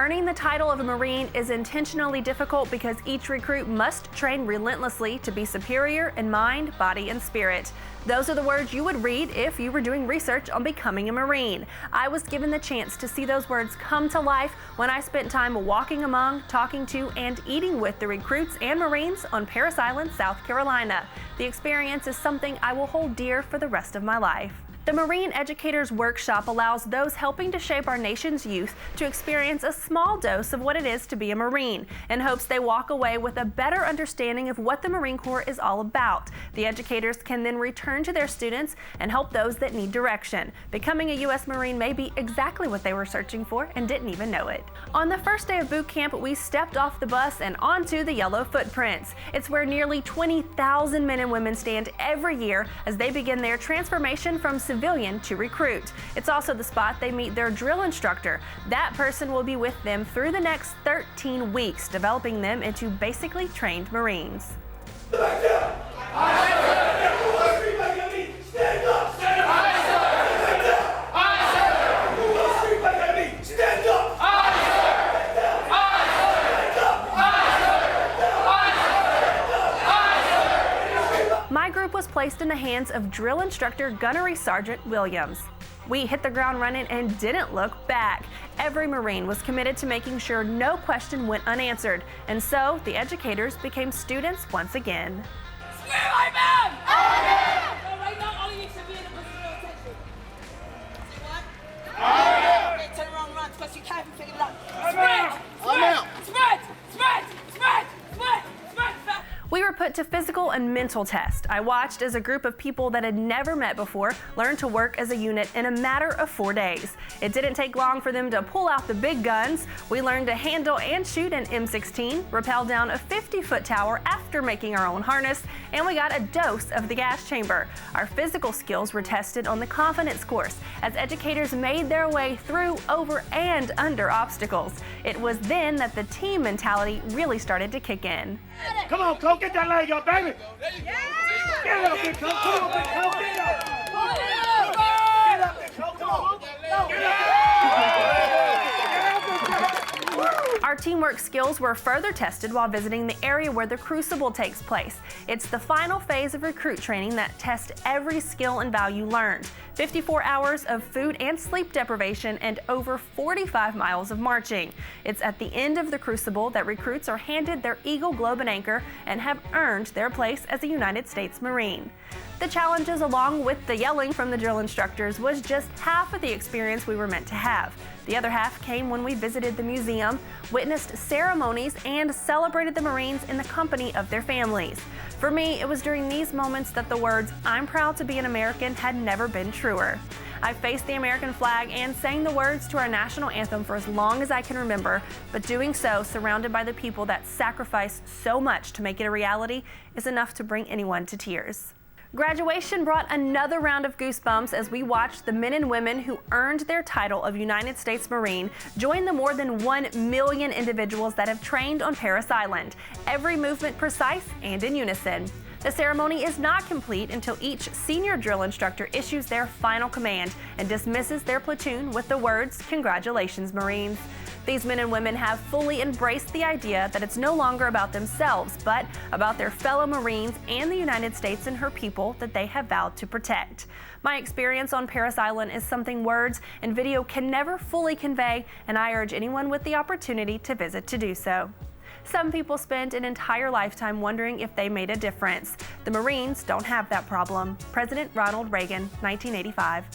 Earning the title of a Marine is intentionally difficult because each recruit must train relentlessly to be superior in mind, body, and spirit. Those are the words you would read if you were doing research on becoming a Marine. I was given the chance to see those words come to life when I spent time walking among, talking to, and eating with the recruits and Marines on Parris Island, South Carolina. The experience is something I will hold dear for the rest of my life. The Marine Educators Workshop allows those helping to shape our nation's youth to experience a small dose of what it is to be a Marine, in hopes they walk away with a better understanding of what the Marine Corps is all about. The educators can then return to their students and help those that need direction. Becoming a U.S. Marine may be exactly what they were searching for and didn't even know it. On the first day of boot camp, we stepped off the bus and onto the yellow footprints. It's where nearly 20,000 men and women stand every year as they begin their transformation from civilian to recruit. It's also the spot they meet their drill instructor. That person will be with them through the next 13 weeks, developing them into basically trained Marines. My group was placed in the hands of drill instructor Gunnery Sergeant Williams. We hit the ground running and didn't look back. Every Marine was committed to making sure no question went unanswered, and so the educators became students once again. Swear amen! Amen! So right now, all of you should be in a position of attention. Say what? Amen! Okay, turn around and run, because you can't even figure it out. Spread! Spread! Spread! Spread! Spread! Spread! Spread! We were put to physical and mental tests. I watched as a group of people that had never met before learn to work as a unit in a matter of 4 days. It didn't take long for them to pull out the big guns. We learned to handle and shoot an M16, rappel down a 50-foot tower after making our own harness, and we got a dose of the gas chamber. Our physical skills were tested on the confidence course as educators made their way through, over, and under obstacles. It was then that the team mentality really started to kick in. Come on, Coke, get that leg up, baby! Yeah! Get up, big Coke! Come on, big Coke, get up! Get up, big Coke, come on! Get up! Our teamwork skills were further tested while visiting the area where the Crucible takes place. It's the final phase of recruit training that tests every skill and value learned. 54 hours of food and sleep deprivation and over 45 miles of marching. It's at the end of the Crucible that recruits are handed their Eagle Globe and Anchor and have earned their place as a United States Marine. The challenges, along with the yelling from the drill instructors, was just half of the experience we were meant to have. The other half came when we visited the museum, witnessed ceremonies, and celebrated the Marines in the company of their families. For me, it was during these moments that the words, "I'm proud to be an American," had never been truer. I faced the American flag and sang the words to our national anthem for as long as I can remember, but doing so surrounded by the people that sacrificed so much to make it a reality is enough to bring anyone to tears. Graduation brought another round of goosebumps as we watched the men and women who earned their title of United States Marine join the more than 1 million individuals that have trained on Parris Island, every movement precise and in unison. The ceremony is not complete until each senior drill instructor issues their final command and dismisses their platoon with the words, "Congratulations, Marines." These men and women have fully embraced the idea that it's no longer about themselves, but about their fellow Marines and the United States and her people that they have vowed to protect. My experience on Parris Island is something words and video can never fully convey, and I urge anyone with the opportunity to visit to do so. Some people spend an entire lifetime wondering if they made a difference. The Marines don't have that problem. President Ronald Reagan, 1985.